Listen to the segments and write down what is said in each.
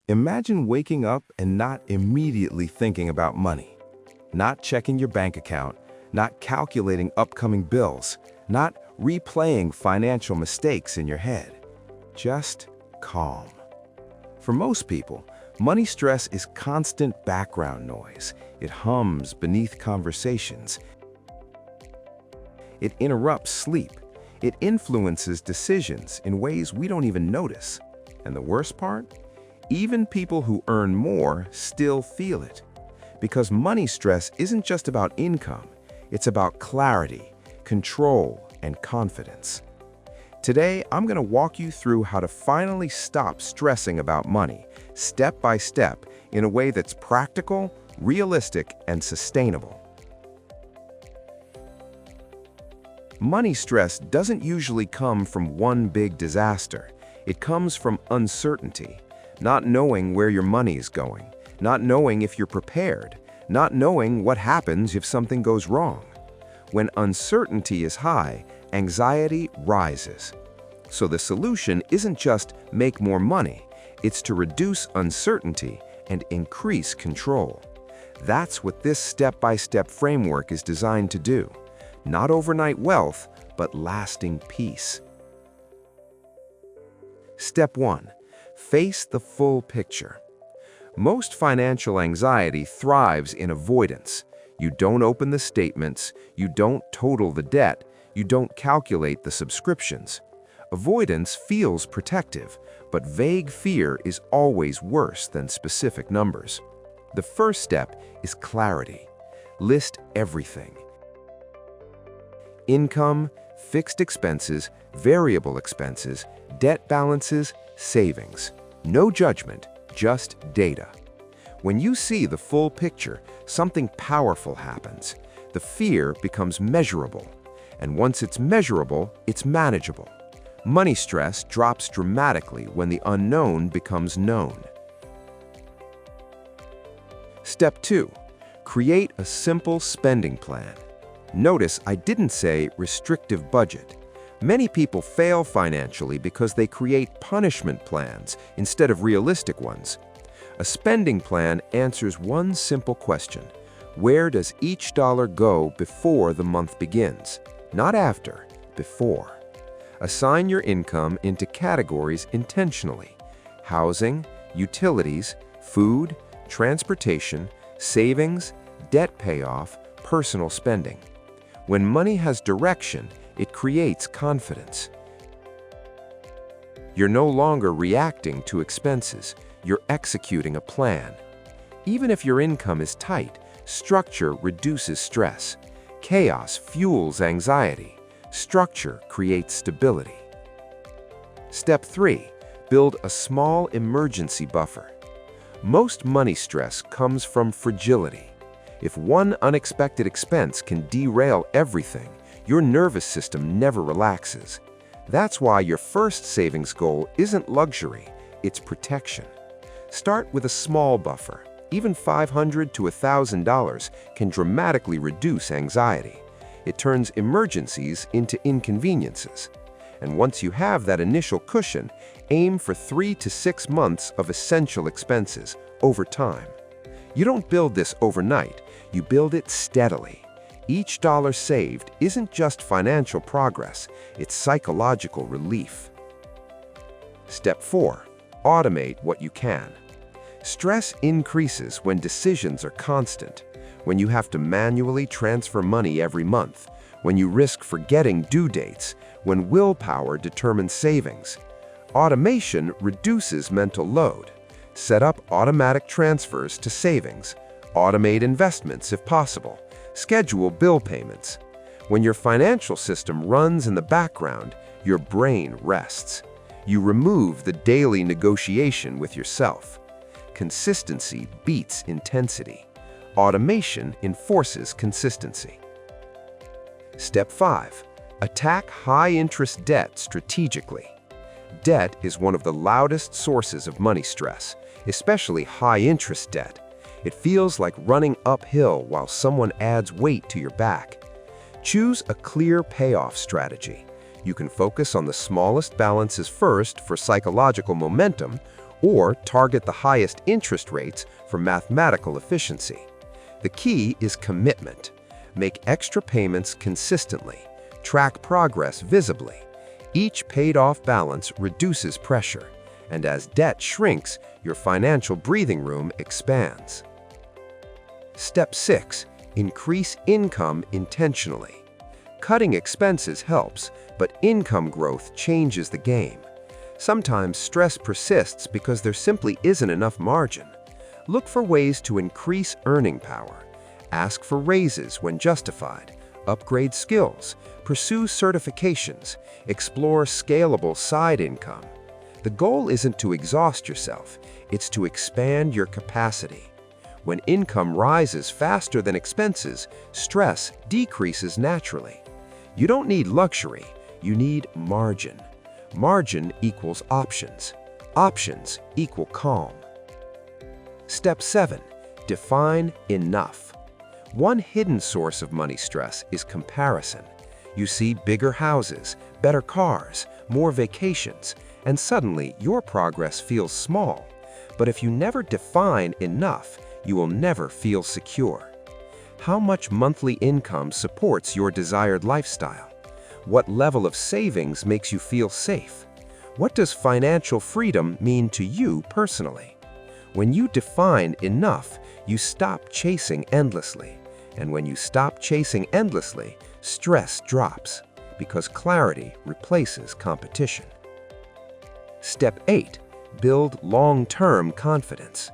Imagine waking up and not immediately thinking about money, not checking your bank account, not calculating upcoming bills, not replaying financial mistakes in your head. Just calm. For most people, money stress is constant background noise. It hums beneath conversations. It interrupts sleep. It influences decisions in ways we don't even notice. And the worst part? Even people who earn more still feel it. Because money stress isn't just about income, it's about clarity, control, and confidence. Today, I'm going to walk you through how to finally stop stressing about money, step by step, in a way that's practical, realistic, and sustainable. Money stress doesn't usually come from one big disaster. It comes from uncertainty, not knowing where your money is going, not knowing if you're prepared, not knowing what happens if something goes wrong. When uncertainty is high, anxiety rises. So the solution isn't just make more money, it's to reduce uncertainty and increase control. That's what this step-by-step framework is designed to do. Not overnight wealth, but lasting peace. Step 1. Face the full picture. Most financial anxiety thrives in avoidance. You don't open the statements, you don't total the debt, you don't calculate the subscriptions. Avoidance feels protective, but vague fear is always worse than specific numbers. The first step is clarity. List everything. Income, fixed expenses, variable expenses, debt balances, savings. No judgment, just data. When you see the full picture, something powerful happens. The fear becomes measurable. And once it's measurable, it's manageable. Money stress drops dramatically when the unknown becomes known. Step 2. Create a simple spending plan. Notice I didn't say restrictive budget. Many people fail financially because they create punishment plans instead of realistic ones. A spending plan answers one simple question. Where does each dollar go before the month begins? Not after, before. Assign your income into categories intentionally. Housing, utilities, food, transportation, savings, debt payoff, personal spending. When money has direction, it creates confidence. You're no longer reacting to expenses, you're executing a plan. Even if your income is tight, structure reduces stress. Chaos fuels anxiety. Structure creates stability. Step 3. Build a small emergency buffer. Most money stress comes from fragility. If one unexpected expense can derail everything, your nervous system never relaxes. That's why your first savings goal isn't luxury, it's protection. Start with a small buffer. Even $500 to $1,000 can dramatically reduce anxiety. It turns emergencies into inconveniences. And once you have that initial cushion, aim for 3 to 6 months of essential expenses over time. You don't build this overnight, you build it steadily. Each dollar saved isn't just financial progress, it's psychological relief. Step 4. Automate what you can. Stress increases when decisions are constant, when you have to manually transfer money every month, when you risk forgetting due dates, when willpower determines savings. Automation reduces mental load. Set up automatic transfers to savings. Automate investments if possible. Schedule bill payments. When your financial system runs in the background, your brain rests. You remove the daily negotiation with yourself. Consistency beats intensity. Automation enforces consistency. Step 5. Attack high-interest debt strategically. Debt is one of the loudest sources of money stress, especially high-interest debt. It feels like running uphill while someone adds weight to your back. Choose a clear payoff strategy. You can focus on the smallest balances first for psychological momentum, or target the highest interest rates for mathematical efficiency. The key is commitment. Make extra payments consistently. Track progress visibly. Each paid-off balance reduces pressure, and as debt shrinks, your financial breathing room expands. Step 6. Increase income intentionally. Cutting expenses helps, but income growth changes the game. Sometimes stress persists because there simply isn't enough margin. Look for ways to increase earning power. Ask for raises when justified. Upgrade skills. Pursue certifications. Explore scalable side income. The goal isn't to exhaust yourself, it's to expand your capacity. When income rises faster than expenses, stress decreases naturally. You don't need luxury, you need margin. Margin equals options. Options equal calm. Step 7. Define enough. One hidden source of money stress is comparison. You see bigger houses, better cars, more vacations, and suddenly your progress feels small. But if you never define enough, you will never feel secure. How much monthly income supports your desired lifestyle? What level of savings makes you feel safe? What does financial freedom mean to you personally? When you define enough, you stop chasing endlessly. And when you stop chasing endlessly, stress drops, because clarity replaces competition. Step 8. Build long-term confidence.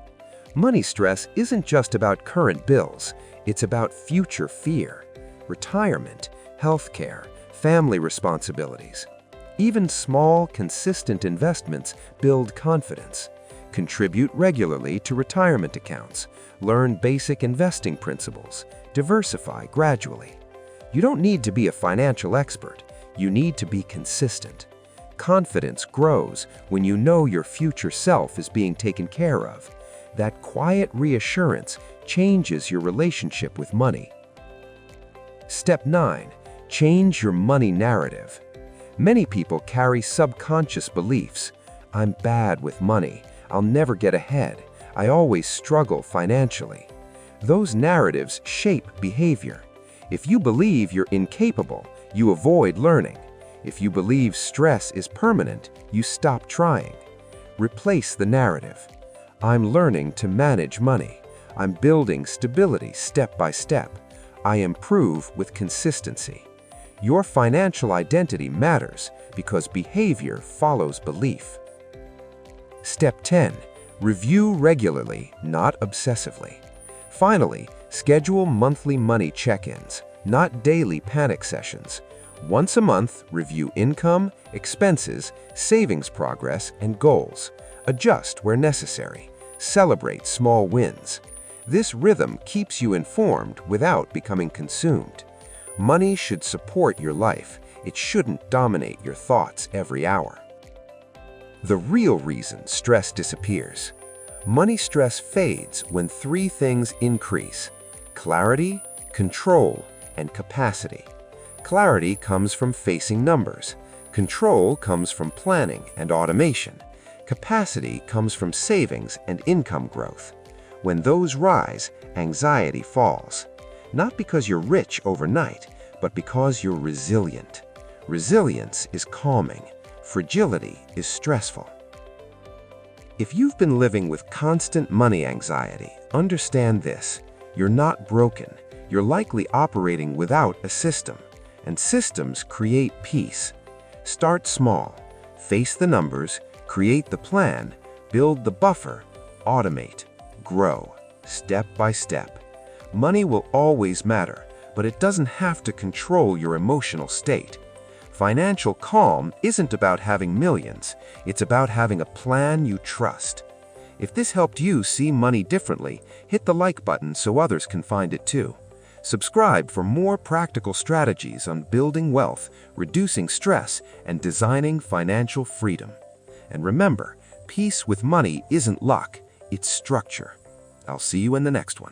Money stress isn't just about current bills, it's about future fear, retirement, healthcare, family responsibilities. Even small, consistent investments build confidence. Contribute regularly to retirement accounts. Learn basic investing principles. Diversify gradually. You don't need to be a financial expert. You need to be consistent. Confidence grows when you know your future self is being taken care of. That quiet reassurance changes your relationship with money. Step 9. Change your money narrative. Many people carry subconscious beliefs. I'm bad with money. I'll never get ahead. I always struggle financially. Those narratives shape behavior. If you believe you're incapable, you avoid learning. If you believe stress is permanent, you stop trying. Replace the narrative. I'm learning to manage money. I'm building stability step by step. I improve with consistency. Your financial identity matters because behavior follows belief. Step 10. Review regularly, not obsessively. Finally, schedule monthly money check-ins, not daily panic sessions. Once a month, review income, expenses, savings progress, and goals. Adjust where necessary. Celebrate small wins. This rhythm keeps you informed without becoming consumed. Money should support your life. It shouldn't dominate your thoughts every hour. The real reason stress disappears. Money stress fades when 3 things increase: clarity, control, and capacity. Clarity comes from facing numbers. Control comes from planning and automation. Capacity comes from savings and income growth. When those rise, anxiety falls. Not because you're rich overnight, but because you're resilient. Resilience is calming. Fragility is stressful. If you've been living with constant money anxiety, understand this: you're not broken. You're likely operating without a system, and systems create peace. Start small. Face the numbers, create the plan, build the buffer, automate, grow, step by step. Money will always matter, but it doesn't have to control your emotional state. Financial calm isn't about having millions, it's about having a plan you trust. If this helped you see money differently, hit the like button so others can find it too. Subscribe for more practical strategies on building wealth, reducing stress, and designing financial freedom. And remember, peace with money isn't luck, it's structure. I'll see you in the next one.